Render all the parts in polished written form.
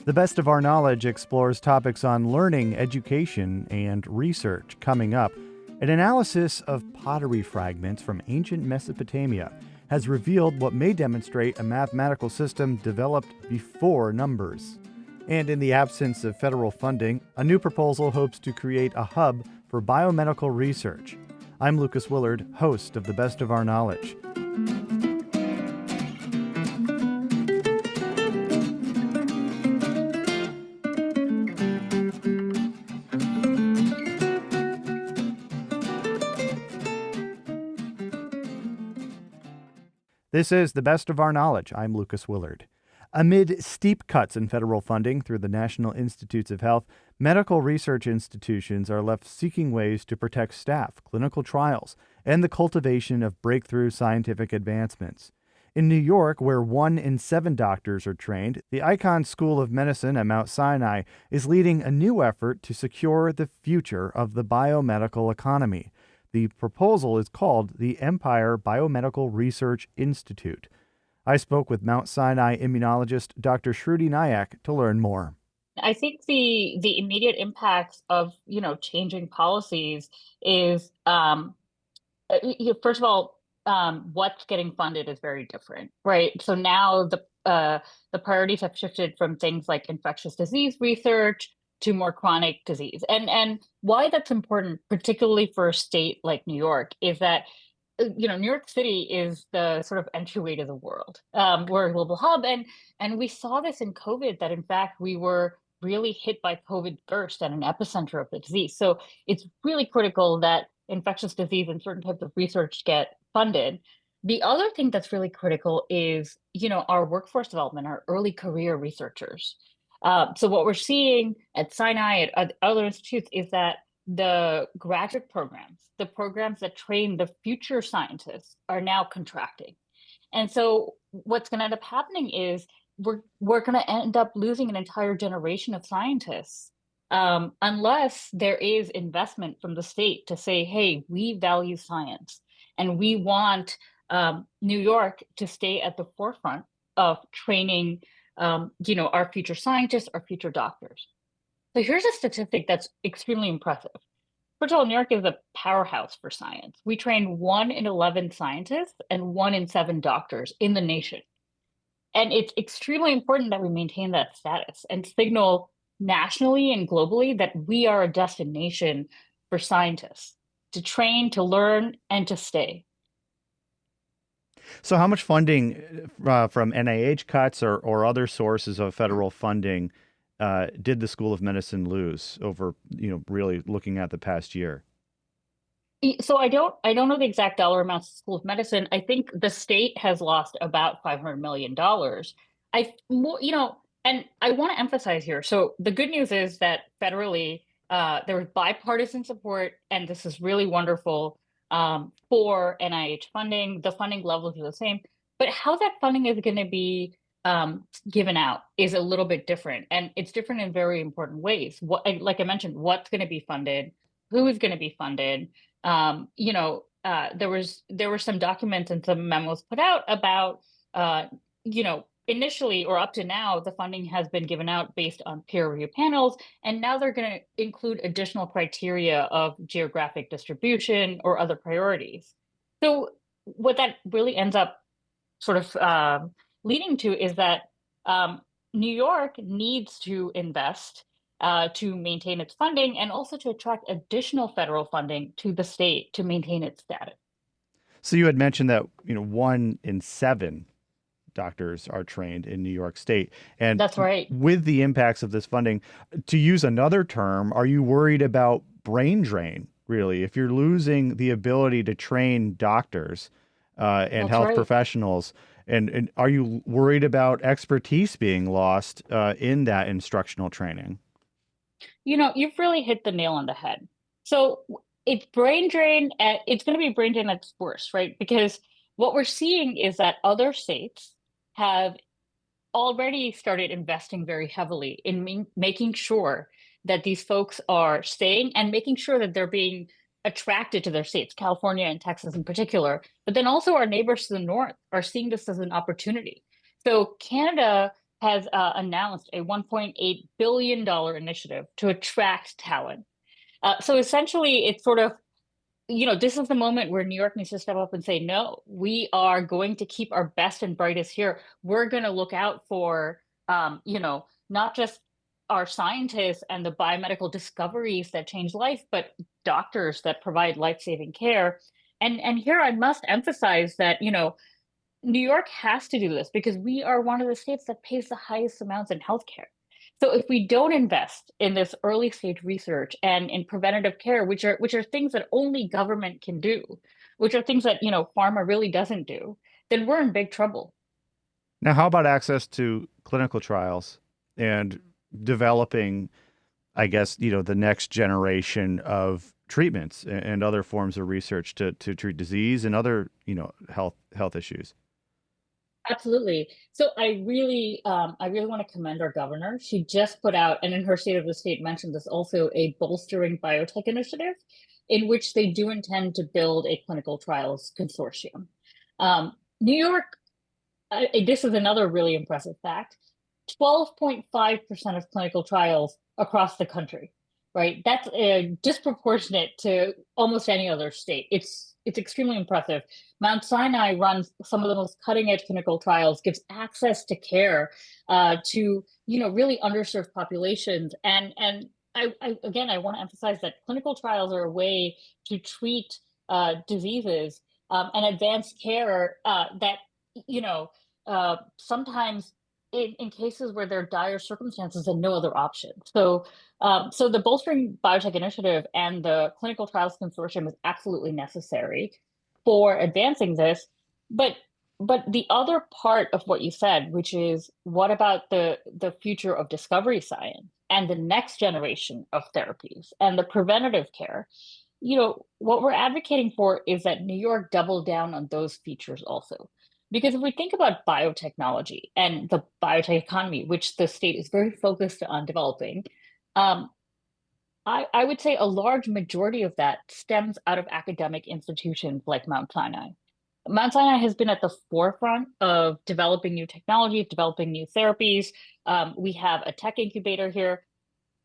The Best of Our Knowledge explores topics on learning, education, and research. Coming up, an analysis of pottery fragments from ancient Mesopotamia has revealed what may demonstrate a mathematical system developed before numbers. And in the absence of federal funding, a new proposal hopes to create a hub for biomedical research. I'm Lucas Willard, host of The Best of Our Knowledge. This is The Best of Our Knowledge. I'm Lucas Willard. Amid steep cuts in federal funding through the National Institutes of Health, medical research institutions are left seeking ways to protect staff, clinical trials, and the cultivation of breakthrough scientific advancements. In New York, where 1 in 7 doctors are trained, the Icahn School of Medicine at Mount Sinai is leading a new effort to secure the future of the biomedical economy. The proposal is called the Empire Biomedical Research Institute. I spoke with Mount Sinai immunologist Dr. Shruti Nayak to learn more. I think the immediate impacts of changing policies is first of all, what's getting funded is very different, right? So now the priorities have shifted from things like infectious disease research to more chronic disease. And why that's important, particularly for a state like New York, is that New York City is the sort of entryway to the world. We're a global hub, and we saw this in COVID, that in fact we were really hit by COVID first and an epicenter of the disease. So it's really critical that infectious disease and certain types of research get funded. The other thing that's really critical is, our workforce development, our early career researchers. So what we're seeing at Sinai, at other institutes, is that the graduate programs, the programs that train the future scientists, are now contracting. And so what's going to end up happening is we're going to end up losing an entire generation of scientists, unless there is investment from the state to say, hey, we value science and we want New York to stay at the forefront of training our future scientists, our future doctors. So here's a statistic that's extremely impressive. First of all, New York is a powerhouse for science. We train 1 in 11 scientists and 1 in 7 doctors in the nation. And it's extremely important that we maintain that status and signal nationally and globally that we are a destination for scientists to train, to learn, and to stay. So how much funding from NIH cuts or other sources of federal funding did the School of Medicine lose over, really looking at the past year? So I don't know the exact dollar amounts of School of Medicine. I think the state has lost about $500 million. And I want to emphasize here. So the good news is that federally, there was bipartisan support, and this is really wonderful for NIH funding. The funding levels are the same, but how that funding is going to be given out is a little bit different, and it's different in very important ways. Like I mentioned, what's going to be funded, who is going to be funded. There were some documents and some memos put out about, initially or up to now, the funding has been given out based on peer review panels, and now they're going to include additional criteria of geographic distribution or other priorities. So what that really ends up sort of leading to is that New York needs to invest to maintain its funding, and also to attract additional federal funding to the state to maintain its status. So you had mentioned that 1 in 7 doctors are trained in New York State, and That's right. with the impacts of this funding, to use another term, are you worried about brain drain? Really, if you're losing the ability to train doctors and That's health right. professionals, and are you worried about expertise being lost in that instructional training? You've really hit the nail on the head. So it's brain drain. It's going to be brain drain at its worst, right? Because what we're seeing is that other states have already started investing very heavily in making sure that these folks are staying, and making sure that they're being attracted to their states, California and Texas in particular. But then also our neighbors to the north are seeing this as an opportunity. So Canada has announced a $1.8 billion initiative to attract talent. So essentially, it's sort of, this is the moment where New York needs to step up and say, no, we are going to keep our best and brightest here. We're going to look out for, not just our scientists and the biomedical discoveries that change life, but doctors that provide life-saving care. And here I must emphasize that, New York has to do this because we are one of the states that pays the highest amounts in healthcare. So if we don't invest in this early stage research and in preventative care, which are things that only government can do, which are things that, pharma really doesn't do, then we're in big trouble. Now, how about access to clinical trials and developing, I guess, the next generation of treatments and other forms of research to treat disease and other, health issues? Absolutely. So I really want to commend our governor. She just put out, and in her State of the State mentioned this also, a bolstering biotech initiative in which they do intend to build a clinical trials consortium. New York, this is another really impressive fact. 12.5% of clinical trials across the country, right? That's disproportionate to almost any other state. It's extremely impressive. Mount Sinai runs some of the most cutting edge clinical trials, gives access to care to really underserved populations, and again I want to emphasize that clinical trials are a way to treat diseases and advance care that you know sometimes in cases where there are dire circumstances and no other option. So the Bolstering Biotech Initiative and the Clinical Trials Consortium is absolutely necessary for advancing this. But the other part of what you said, which is what about the future of discovery science and the next generation of therapies and the preventative care? What we're advocating for is that New York double down on those features also. Because if we think about biotechnology and the biotech economy, which the state is very focused on developing, um, I would say a large majority of that stems out of academic institutions like Mount Sinai. Mount Sinai has been at the forefront of developing new technologies, developing new therapies. We have a tech incubator here.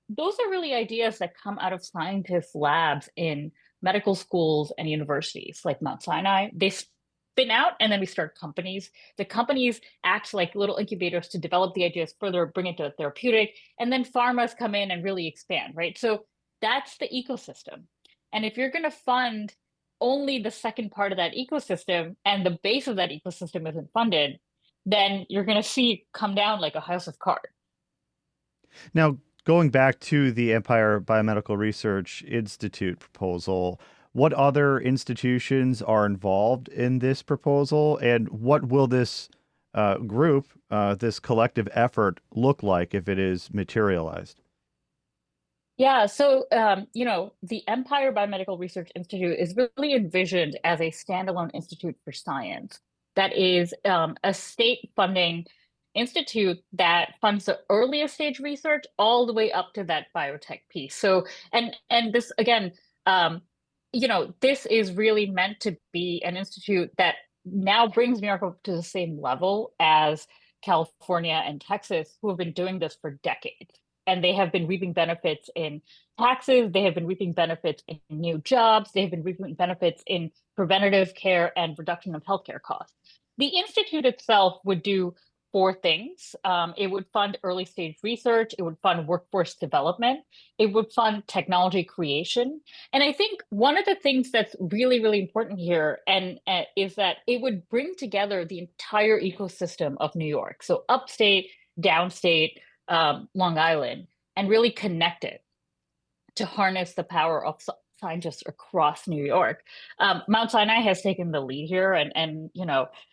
Those are really ideas that come out of scientists' labs in medical schools and universities like Mount Sinai. They spin out and then we start companies. The companies act like little incubators to develop the ideas further, bring it to a therapeutic, and then pharmas come in and really expand, right? So that's the ecosystem. And if you're going to fund only the second part of that ecosystem and the base of that ecosystem isn't funded, then you're going to see it come down like a house of cards. Now, going back to the Empire Biomedical Research Institute proposal, what other institutions are involved in this proposal, and what will this group, this collective effort, look like if it is materialized? Yeah, so the Empire Biomedical Research Institute is really envisioned as a standalone institute for science that is a state funding institute that funds the earliest stage research all the way up to that biotech piece. So and this again, this is really meant to be an institute that now brings New York up to the same level as California and Texas, who have been doing this for decades, and they have been reaping benefits in taxes. They have been reaping benefits in new jobs. They have been reaping benefits in preventative care and reduction of healthcare costs. The Institute itself would do four things. It would fund early stage research. It would fund workforce development. It would fund technology creation. And I think one of the things that's really, really important here and is that it would bring together the entire ecosystem of New York. So upstate, downstate, Long Island, and really connect it to harness the power of scientists across New York. Mount Sinai has taken the lead here, and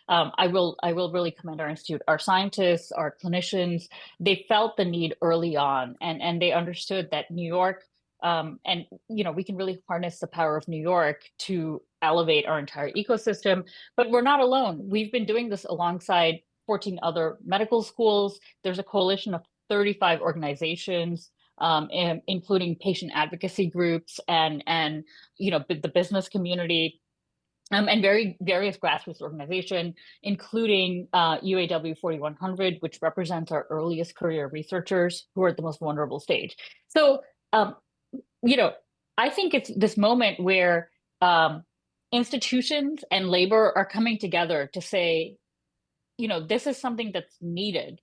I will really commend our institute, our scientists, our clinicians. They felt the need early on, and they understood that New York. And we can really harness the power of New York to elevate our entire ecosystem. But we're not alone. We've been doing this alongside 14 other medical schools. There's a coalition of 35 organizations, including patient advocacy groups and the business community. and various grassroots organizations, including UAW 4100, which represents our earliest career researchers who are at the most vulnerable stage. So, um, you know, I think it's this moment where institutions and labor are coming together to say, this is something that's needed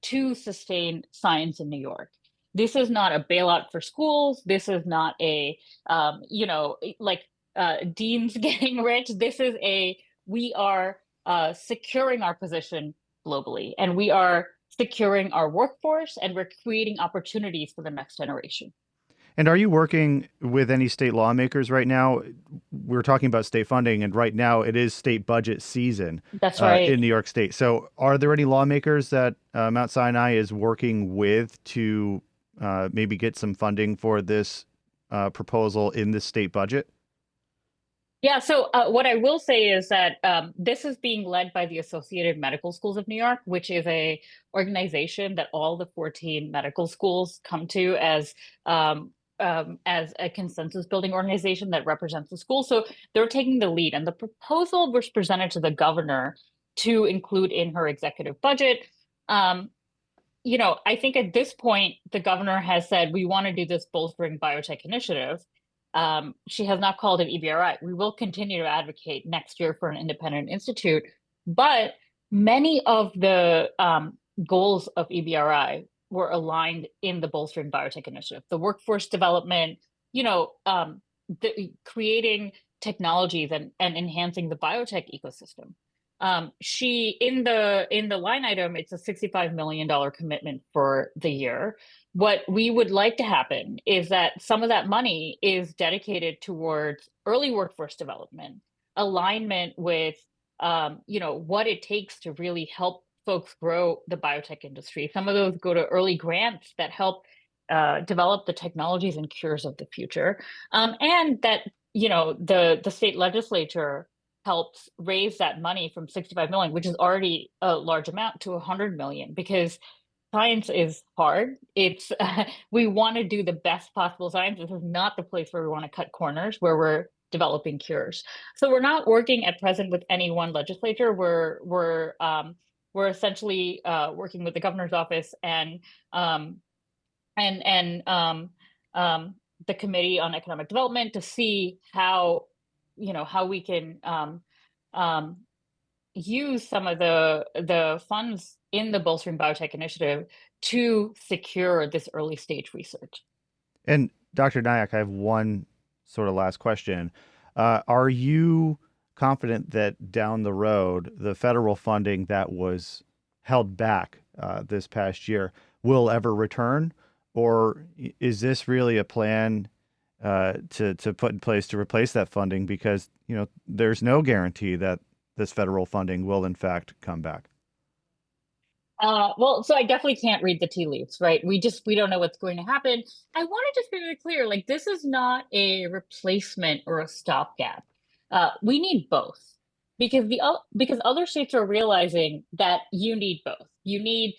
to sustain science in New York. This is not a bailout for schools. This is not a, like deans getting rich. We are securing our position globally, and we are securing our workforce, and we're creating opportunities for the next generation. And are you working with any state lawmakers right now? We're talking about state funding, and right now it is state budget season That's right. in New York State. So, are there any lawmakers that Mount Sinai is working with to maybe get some funding for this proposal in the state budget? Yeah, so what I will say is that this is being led by the Associated Medical Schools of New York, which is a organization that all the 14 medical schools come to as a consensus building organization that represents the school. So they're taking the lead, and the proposal was presented to the governor to include in her executive budget. Um, I think at this point, the governor has said, we want to do this bolstering biotech initiative. She has not called it EBRI. We will continue to advocate next year for an independent institute, but many of the goals of EBRI were aligned in the bolstering biotech initiative. The workforce development, creating technologies and enhancing the biotech ecosystem. She in the line item, it's a $65 million commitment for the year. What we would like to happen is that some of that money is dedicated towards early workforce development, alignment with what it takes to really help folks grow the biotech industry. Some of those go to early grants that help develop the technologies and cures of the future, and that the state legislature helps raise that money from 65 million, which is already a large amount, to 100 million, because science is hard. It's we want to do the best possible science. This is not the place where we want to cut corners, where we're developing cures. So we're not working at present with any one legislature. We're essentially working with the governor's office and the Committee on Economic Development to see how we can um, use some of the funds in the Bolstering Biotech Initiative to secure this early stage research. And Dr. Nayak, I have one sort of last question. Are you confident that down the road, the federal funding that was held back this past year will ever return? Or is this really a plan to put in place to replace that funding? Because, there's no guarantee that this federal funding will in fact come back. Well, so I definitely can't read the tea leaves, right? We don't know what's going to happen. I want to just be really clear, like this is not a replacement or a stopgap. We need both because other states are realizing that you need both. You need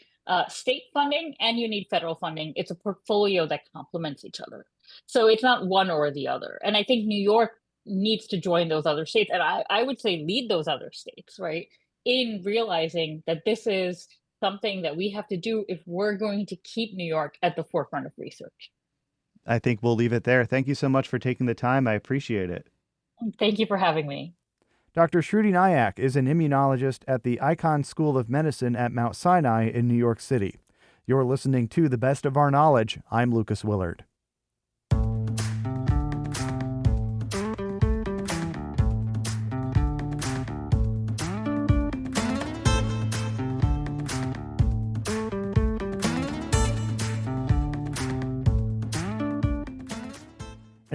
state funding and you need federal funding. It's a portfolio that complements each other. So it's not one or the other. And I think New York needs to join those other states, and I would say lead those other states, right? In realizing that this is something that we have to do if we're going to keep New York at the forefront of research. I think we'll leave it there. Thank you so much for taking the time. I appreciate it. Thank you for having me. Dr. Shruti Nayak is an immunologist at the Icahn School of Medicine at Mount Sinai in New York City. You're listening to The Best of Our Knowledge. I'm Lucas Willard.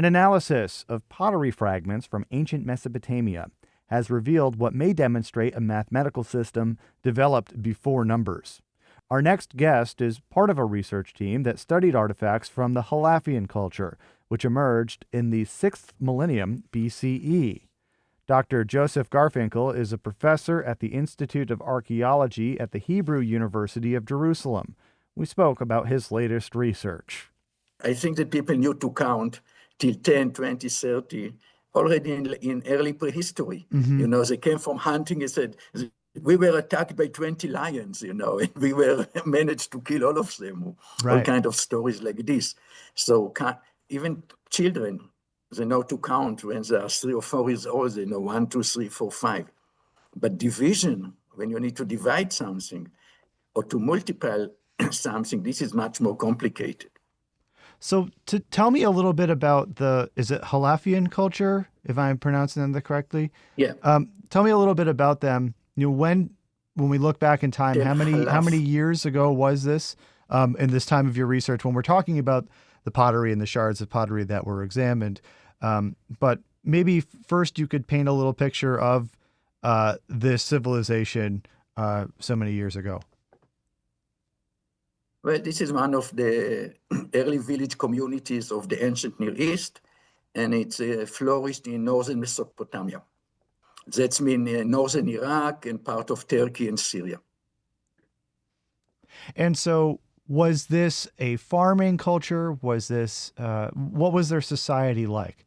An analysis of pottery fragments from ancient Mesopotamia has revealed what may demonstrate a mathematical system developed before numbers. Our next guest is part of a research team that studied artifacts from the Halafian culture, which emerged in the 6th millennium BCE. Dr. Joseph Garfinkel is a professor at the Institute of Archaeology at the Hebrew University of Jerusalem. We spoke about his latest research. I think that people need to count till 10, 20, 30 already in early prehistory. Mm-hmm. They came from hunting and said, we were attacked by 20 lions, and we were managed to kill all of them. All Right. kind of stories like this. So even children, they know to count when they are 3 or 4 years old. They know 1, 2, 3, 4, 5. But division, when you need to divide something or to multiply something, this is much more complicated. So to tell me a little bit about is it Halafian culture, if I'm pronouncing them correctly? Yeah. Tell me a little bit about them. When we look back in time, how many years ago was this? In this time of your research, when we're talking about the pottery and the shards of pottery that were examined, but maybe first you could paint a little picture of this civilization so many years ago. Well, this is one of the early village communities of the ancient Near East, and it's flourished in northern Mesopotamia. That's mean northern Iraq and part of Turkey and Syria. And so was this a farming culture? Was this, what was their society like?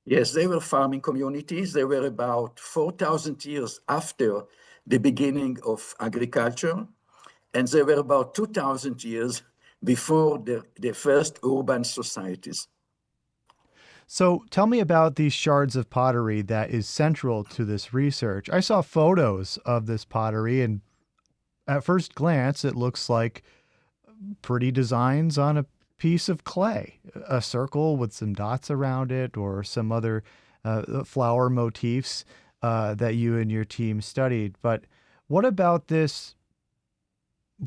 Yes, they were farming communities. They were about 4,000 years after the beginning of agriculture, and they were about 2,000 years before the first urban societies. So tell me about these shards of pottery that is central to this research. I saw photos of this pottery, and at first glance, it looks like pretty designs on a piece of clay, a circle with some dots around it, or some other flower motifs that you and your team studied. But what about this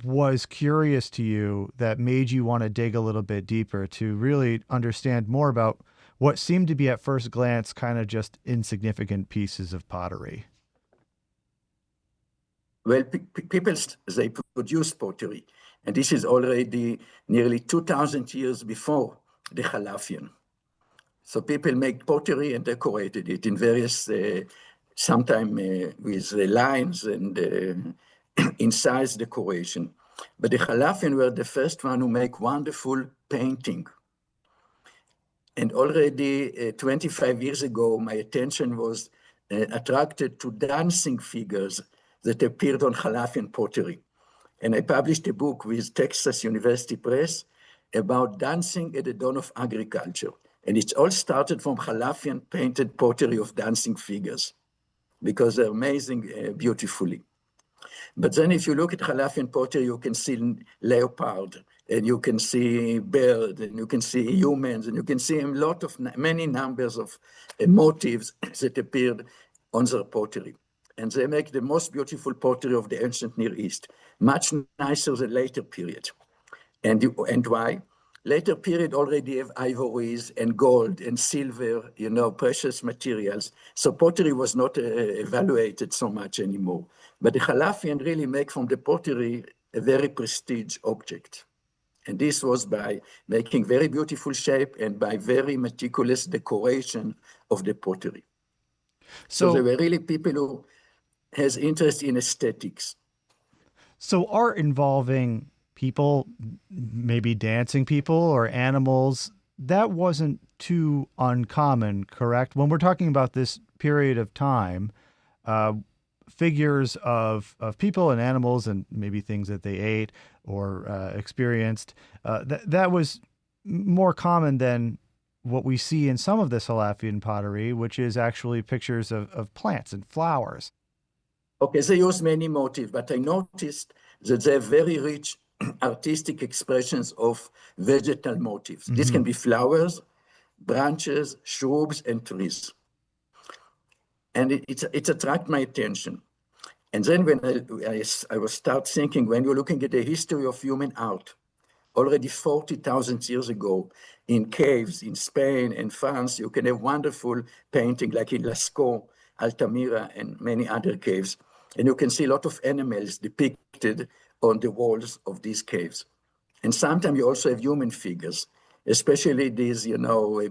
was curious to you that made you want to dig a little bit deeper to really understand more about what seemed to be at first glance kind of just insignificant pieces of pottery? Well, people, they produce pottery, and this is already nearly 2,000 years before the Halafian. So people make pottery and decorated it in various, sometimes with lines and incised decoration. But the Halafian were the first one who make wonderful painting. And already 25 years ago, my attention was attracted to dancing figures that appeared on Halafian pottery. And I published a book with Texas University Press about dancing at the dawn of agriculture. And it all started from Halafian painted pottery of dancing figures, because they're amazing beautifully. But then if you look at Halafian pottery, you can see leopard, and you can see bird, and you can see humans, and you can see many numbers of motifs that appeared on their pottery. And they make the most beautiful pottery of the ancient Near East, much nicer than later period. And why? Later period already have ivories and gold and silver, precious materials. So pottery was not evaluated so much anymore. But the Halafian really make from the pottery a very prestige object. And this was by making very beautiful shape and by very meticulous decoration of the pottery. So they were really people who has interest in aesthetics. So art involving people, maybe dancing people or animals, that wasn't too uncommon, correct? When we're talking about this period of time, figures of people and animals and maybe things that they ate or experienced, that was more common than what we see in some of this Halafian pottery, which is actually pictures of plants and flowers. Okay, they use many motifs, but I noticed that they have very rich artistic expressions of vegetal motifs. Mm-hmm. This can be flowers, branches, shrubs, and trees. And it attracted my attention. And then when I was start thinking, when you're looking at the history of human art, already 40,000 years ago, in caves in Spain and France, you can have wonderful painting like in Lascaux, Altamira, and many other caves. And you can see a lot of animals depicted on the walls of these caves. And sometimes you also have human figures, especially these,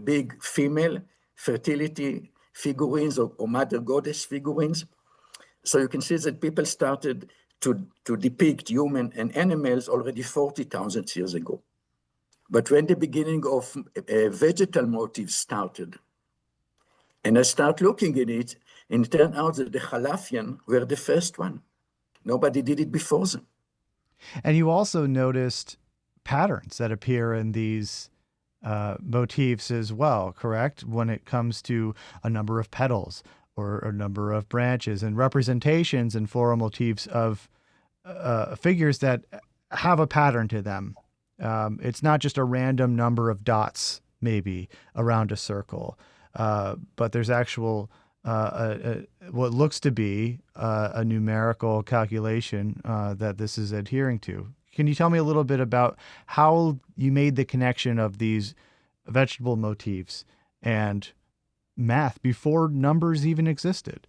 big female fertility figurines or mother goddess figurines. So you can see that people started to depict human and animals already 40,000 years ago. But when the beginning of vegetal motifs started, And I start looking at it, and it turned out that the Halafian were the first one. Nobody did it before them. And you also noticed patterns that appear in these motifs as well, correct? When it comes to a number of petals or a number of branches and representations and floral motifs of figures that have a pattern to them. It's not just a random number of dots, maybe, around a circle, but there's actual what looks to be a numerical calculation that this is adhering to. Can you tell me a little bit about how you made the connection of these vegetable motifs and math before numbers even existed?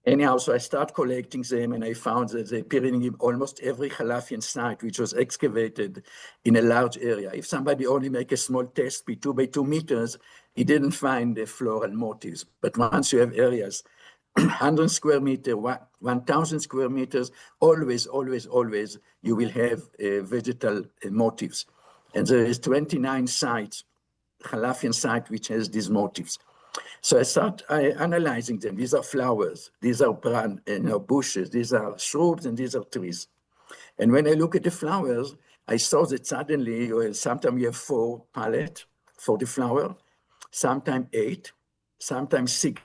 Anyhow, so I start collecting them, and I found that they appear in almost every Halafian site which was excavated in a large area. If somebody only make a small test pit 2 by 2 meters, he didn't find the floral motifs. But once you have areas, 100 square meter, 1,000 square meters, always, you will have vegetal motifs. And there is 29 sites, Halafian site, which has these motifs. So I start analyzing them. These are flowers, these are bushes, these are shrubs, and these are trees. And when I look at the flowers, I saw that suddenly, sometimes you have 4 palettes for the flower, sometimes 8, sometimes 6,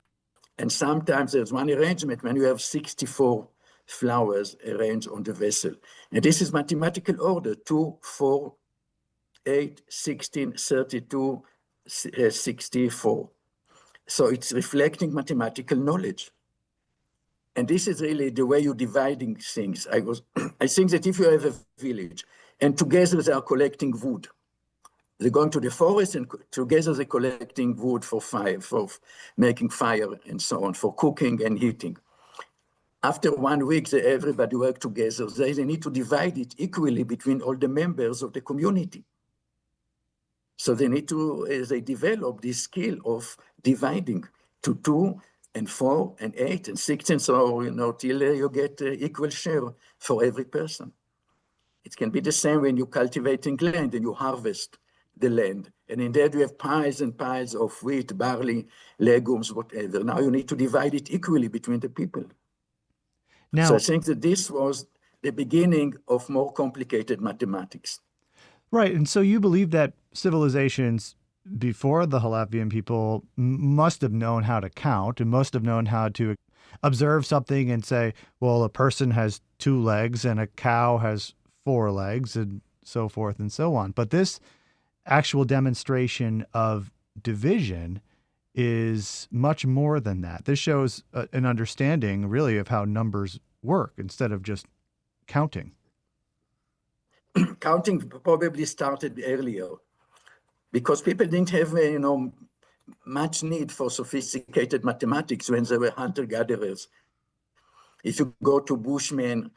and sometimes there's one arrangement when you have 64 flowers arranged on the vessel. And this is mathematical order: 2, 4, 8, 16, 32, 64. So it's reflecting mathematical knowledge. And this is really the way you're dividing things. I think that if you have a village and together they are collecting wood, they're going to the forest and together they're collecting wood for fire, for making fire and so on, for cooking and heating. After 1 week, everybody work together. They need to divide it equally between all the members of the community. So they need to, they develop this skill of dividing to 2 and 4 and 8 and 16. So, till you get equal share for every person. It can be the same when you're cultivating land and you harvest the land. And in there you have piles and piles of wheat, barley, legumes, whatever. Now you need to divide it equally between the people. Now, so I think that this was the beginning of more complicated mathematics. right. And so you believe that civilizations before the Halafian people must have known how to count and must have known how to observe something and say, well, a person has 2 legs and a cow has 4 legs and so forth and so on. But this actual demonstration of division is much more than that. This shows an understanding really of how numbers work instead of just counting. Counting probably started earlier because people didn't have, much need for sophisticated mathematics when they were hunter-gatherers. If you go to Bushmen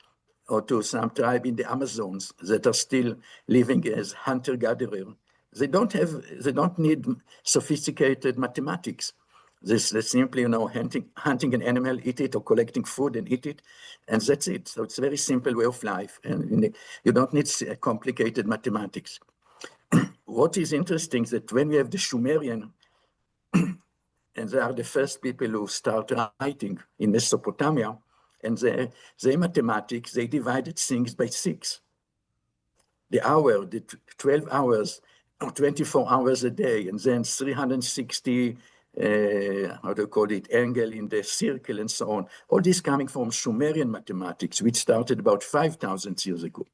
or to some tribe in the Amazons that are still living as hunter-gatherer, they don't need sophisticated mathematics. They simply, hunting an animal, eat it, or collecting food and eat it, and that's it. So it's a very simple way of life, and you don't need complicated mathematics. What is interesting is that when we have the Sumerian, and they are the first people who start writing in Mesopotamia, and their mathematics, they divided things by 6. The 12 hours, 24 hours a day, and then 360, angle in the circle and so on. All this coming from Sumerian mathematics, which started about 5,000 years ago.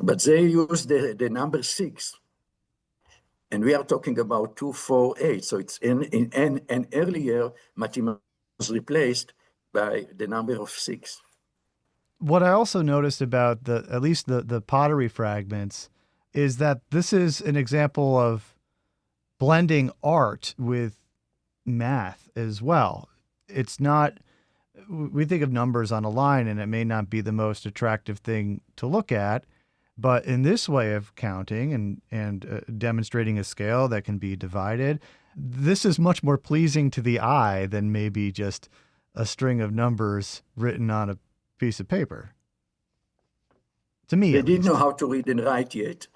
But they used the number 6. And we are talking about 2, 4, 8. So it's an earlier mathematics was replaced by the number of 6. What I also noticed about at least the pottery fragments is that this is an example of blending art with math as well. It's not, we think of numbers on a line and it may not be the most attractive thing to look at, but in this way of counting and demonstrating a scale that can be divided, this is much more pleasing to the eye than maybe just a string of numbers written on a piece of paper. To me, they didn't know how to read and write yet.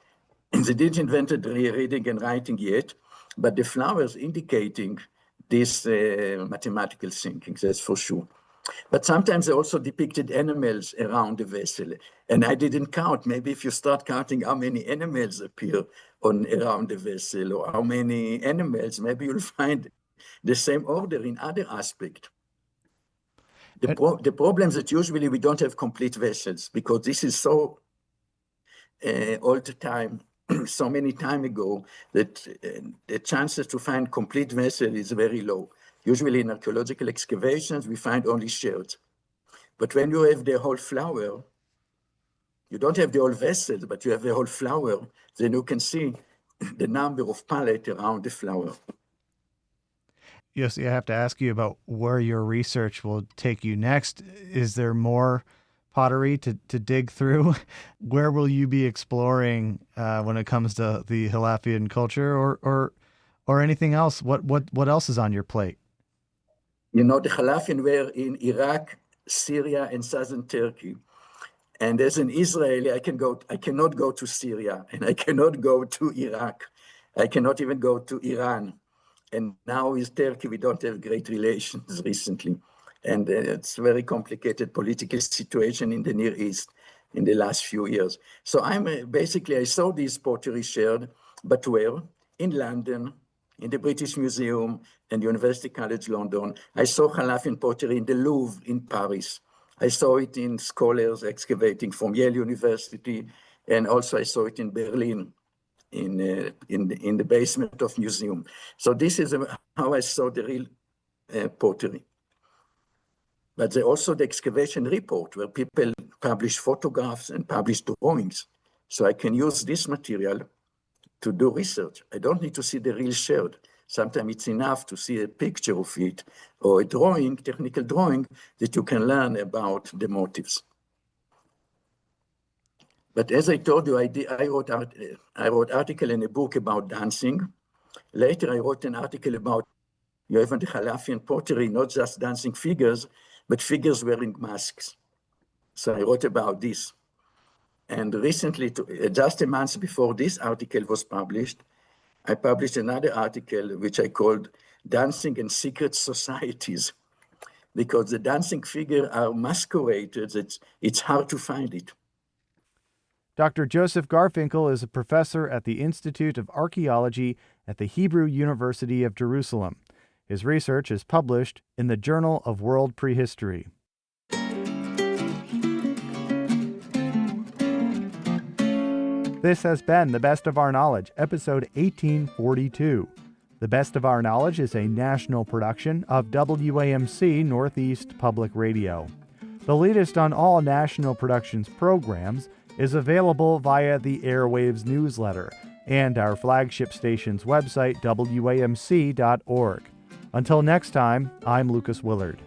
They didn't invent reading and writing yet. but the flowers indicating this mathematical thinking, that's for sure. But sometimes they also depicted animals around the vessel. And I didn't count. Maybe if you start counting how many animals appear around the vessel or how many animals, maybe you'll find the same order in other aspects. The problem is that usually we don't have complete vessels because this is so old time, so many time ago, that the chances to find complete vessel is very low. Usually in archaeological excavations, we find only shards. But when you have the whole flower, you don't have the whole vessel, but you have the whole flower, then you can see the number of pallets around the flower. Yes, I have to ask you about where your research will take you next. Is there more pottery to dig through? Where will you be exploring when it comes to the Halafian culture, or anything else? What else is on your plate? You know, the Halafian were in Iraq, Syria, and southern Turkey. And as an Israeli, I cannot go to Syria, and I cannot go to Iraq. I cannot even go to Iran. And now with Turkey, we don't have great relations recently. And it's a very complicated political situation in the Near East in the last few years. So basically, I saw this pottery shared, but where? In London, in the British Museum and University College London. I saw Halafian pottery in the Louvre in Paris. I saw it in scholars excavating from Yale University, and also I saw it in Berlin, in the basement of museum. So this is how I saw the real pottery. But also the excavation report, where people publish photographs and publish drawings. So I can use this material to do research. I don't need to see the real shard. Sometimes it's enough to see a picture of it or a drawing, technical drawing, that you can learn about the motifs. But as I told you, I wrote article in a book about dancing. Later, I wrote an article about you have in the Halafian pottery, not just dancing figures, but figures wearing masks. So I wrote about this. And recently, just a month before this article was published, I published another article, which I called Dancing and Secret Societies, because the dancing figures are masqueraded. It's hard to find it. Dr. Joseph Garfinkel is a professor at the Institute of Archaeology at the Hebrew University of Jerusalem. His research is published in the Journal of World Prehistory. This has been The Best of Our Knowledge, episode 1842. The Best of Our Knowledge is a national production of WAMC Northeast Public Radio. The latest on all National Productions programs is available via the Airwaves newsletter and our flagship station's website, WAMC.org. Until next time, I'm Lucas Willard.